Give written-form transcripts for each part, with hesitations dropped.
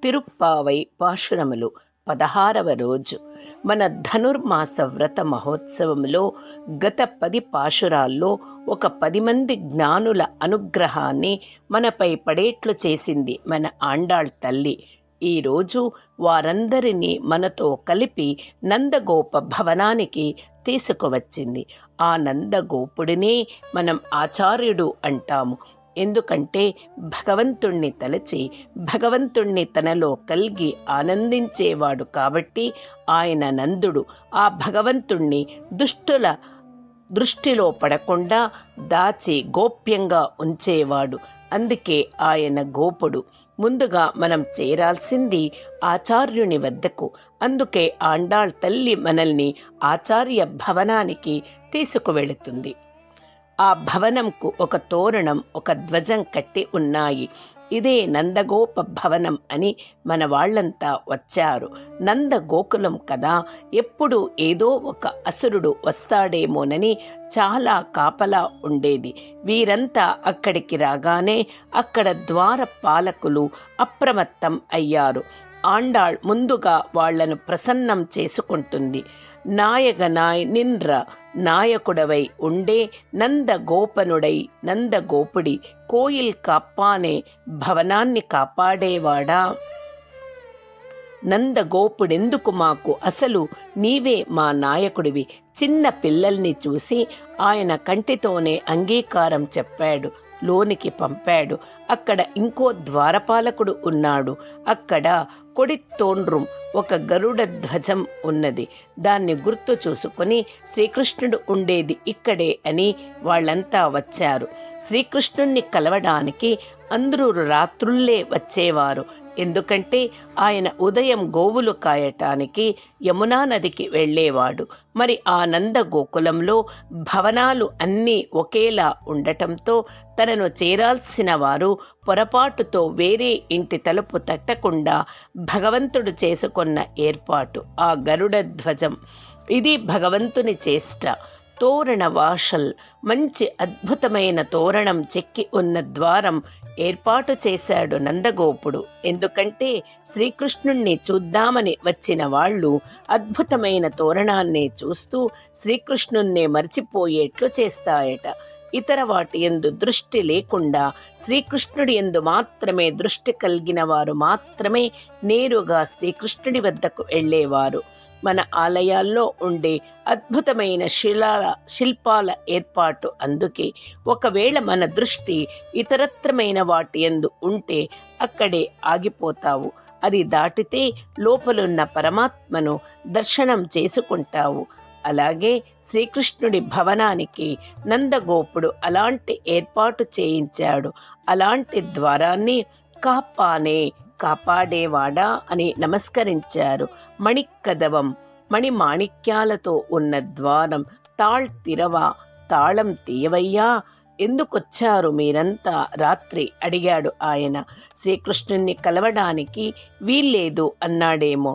తిరుప్పావై పాశురములు 16వ రోజు. మన ధనుర్మాస వ్రత మహోత్సవంలో గత 10 పాశురాల్లో ఒక 10 మంది జ్ఞానుల అనుగ్రహాన్ని మనపై పడేట్లు చేసింది మన ఆండాళ్ తల్లి. ఈరోజు వారందరినీ మనతో కలిపి నందగోప భవనానికి తీసుకువచ్చింది. ఆ నందగోపుడినే మనం ఆచార్యుడు అంటాము. ఎందుకంటే భగవంతుణ్ణి తలచి భగవంతుణ్ణి తనలో కలిగి ఆనందించేవాడు కాబట్టి ఆయన నందుడు. ఆ భగవంతుణ్ణి దుష్టుల దృష్టిలో పడకుండా దాచి గోప్యంగా ఉంచేవాడు. అందుకే ఆయన గోపుడు. ముందుగా మనం చేరాల్సింది ఆచార్యుని వద్దకు. అందుకే ఆండాళ్ తల్లి మనల్ని ఆచార్య భవనానికి తీసుకువెళుతుంది. ఆ భవనంకు ఒక తోరణం, ఒక ధ్వజం కట్టి ఉన్నాయి. ఇదే నందగోప భవనం అని మన వాళ్ళంతా వచ్చారు. నందగోకులం కదా, ఎప్పుడు ఏదో ఒక అసురుడు వస్తాడేమోనని చాలా కాపలా ఉండేది. వీరంతా అక్కడికి రాగానే అక్కడ ద్వార పాలకులు అప్రమత్తం అయ్యారు. ఆండాళ్ ముందుగా వాళ్లను ప్రసన్నం చేసుకుంటుంది. నాయగనాయ్ నిన్ర నాయకుడవై ఉండే నందగోపనుడై నందగోపుడి కోయిల్ కాప్పానే భవనాన్ని కాపాడేవాడా. నందగోపుడెందుకు మాకు, అసలు నీవే మా నాయకుడివి. చిన్న పిల్లల్ని చూసి ఆయన కంటితోనే అంగీకారం చెప్పాడు, లోనికి పంపాడు. అక్కడ ఇంకో ద్వారపాలకుడు ఉన్నాడు. అక్కడ కొడిత్తోండ్రం ఒక గరుడ ధ్వజం ఉన్నది. దాన్ని గుర్తు చూసుకొని శ్రీకృష్ణుడు ఉండేది ఇక్కడే అని వాళ్ళంతా వచ్చారు. శ్రీకృష్ణుణ్ణి కలవడానికి అందరూ రాత్రుల్లే వచ్చేవారు. ఎందుకంటే ఆయన ఉదయం గోవులు కాయటానికి యమునా నదికి వెళ్ళేవాడు. మరి ఆ నందగోకులంలో భవనాలు అన్నీ ఒకేలా ఉండటంతో తనను చేరాల్సిన వారు పొరపాటుతో వేరే ఇంటి తలుపు తట్టకుండా భగవంతుడు చేసుకొన్న ఏర్పాటు ఆ గరుడ ధ్వజం. ఇది భగవంతుని చేష్ట. తోరణ వాషల్, మంచి అద్భుతమైన తోరణం చెక్కి ఉన్న ద్వారం ఏర్పాటు చేశాడు నందగోపుడు. ఎందుకంటే శ్రీకృష్ణుణ్ణి చూద్దామని వచ్చిన వాళ్ళు అద్భుతమైన తోరణాన్ని చూస్తూ శ్రీకృష్ణుణ్ణి మర్చిపోయేట్లు చేస్తాయట. ఇతర వాటి యందు దృష్టి లేకుండా శ్రీకృష్ణుడి యందు మాత్రమే దృష్టి కలిగిన వారు మాత్రమే నేరుగా శ్రీకృష్ణుడి వద్దకు వెళ్ళేవారు. మన ఆలయాల్లో ఉండే అద్భుతమైన శిల్పాల ఏర్పాటు అందుకే. ఒకవేళ మన దృష్టి ఇతరత్రమైన వాటి యందు ఉంటే అక్కడే ఆగిపోతావు. అది దాటితే లోపలున్న పరమాత్మను దర్శనం చేసుకుంటావు. అలాగే శ్రీకృష్ణుడి భవనానికి నందగోపుడు అలాంటి ఏర్పాటు చేయించాడు. అలాంటి ద్వారాన్ని కాపానే, కాపాడేవాడా అని నమస్కరించారు. మణికదవం, మణిమాణిక్యాలతో ఉన్న ద్వారం. తాళ్తిరవా, తాళం తీయవయ్యా, ఎందుకొచ్చారు మీరంతా రాత్రి అడిగాడు ఆయన. శ్రీకృష్ణుణ్ణి కలవడానికి వీల్లేదు అన్నాడేమో.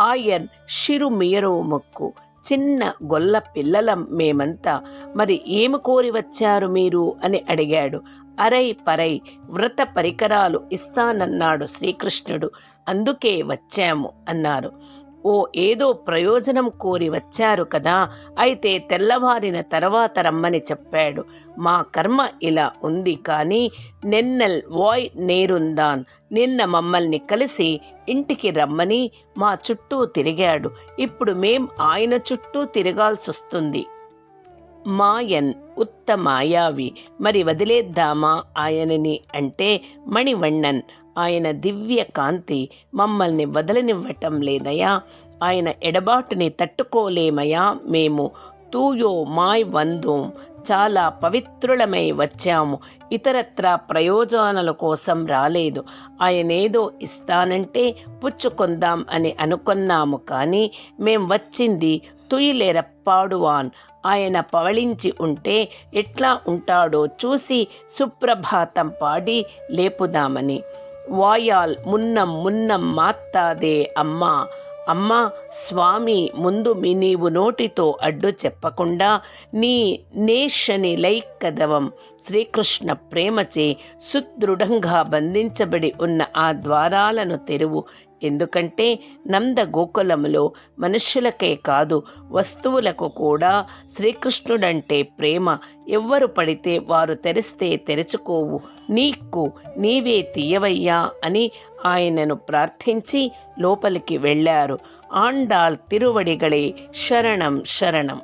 ఆయన్ షిరుమియరో మొక్కు, చిన్న గొల్ల పిల్లలం మేమంతా, మరి ఏమి కోరి వచ్చారు మీరు అని అడిగాడు. అరై పరై వ్రత పరికరాలు ఇస్తానన్నాడు శ్రీకృష్ణుడు, అందుకే వచ్చాము అన్నారు. ఓ, ఏదో ప్రయోజనం కోరి వచ్చారు కదా, అయితే తెల్లవారిన తర్వాత రమ్మని చెప్పాడు. మా కర్మ ఇలా ఉంది కానీ నెన్నల్ వాయ్ నేరుందాన్, నిన్న మమ్మల్ని కలిసి ఇంటికి రమ్మని మా చుట్టూ తిరిగాడు. ఇప్పుడు మేం ఆయన చుట్టూ తిరగాల్సొస్తుంది. మాయన్ ఉత్త మాయావి, మరి వదిలేద్దామా ఆయనని అంటే మణివಣ್ಣన్, ఆయన దివ్య కాంతి మమ్మల్ని వదలనివ్వటం లేదయా. ఆయన ఎడబాటుని తట్టుకోలేమయా మేము. తూయో మాయ్ వందోం, చాలా పవిత్రులమై వచ్చాము. ఇతరత్రా ప్రయోజనాల కోసం రాలేదు. ఆయనేదో ఇస్తానంటే పుచ్చుకొందాం అని అనుకున్నాము. కానీ మేం వచ్చింది తుయిలెరప్పాడువాన్, ఆయన పవళించి ఉంటే ఎట్లా ఉంటాడో చూసి సుప్రభాతం పాడి లేపుదామని. వాయాల్ మున్నం మున్నం మాత్తాదే అమ్మా, అమ్మా స్వామి, ముందు నీవు నోటితో అడ్డు చెప్పకుండా నీ నేషని లైక్కదవం, శ్రీకృష్ణ ప్రేమచే సుదృఢంగా బంధించబడి ఉన్న ఆ ద్వారాలను తెరువు. ఎందుకంటే నంద గోకులములో మనుష్యులకే కాదు వస్తువులకు కూడా శ్రీకృష్ణుడంటే ప్రేమ. ఎవ్వరు పడితే వారు తెరిస్తే తెరుచుకోవు, నీకు నీవే తీయవయ్యా అని ఆయనను ప్రార్థించి లోపలికి వెళ్ళారు. ఆండాళ్ తిరువడిగళే శరణం శరణం.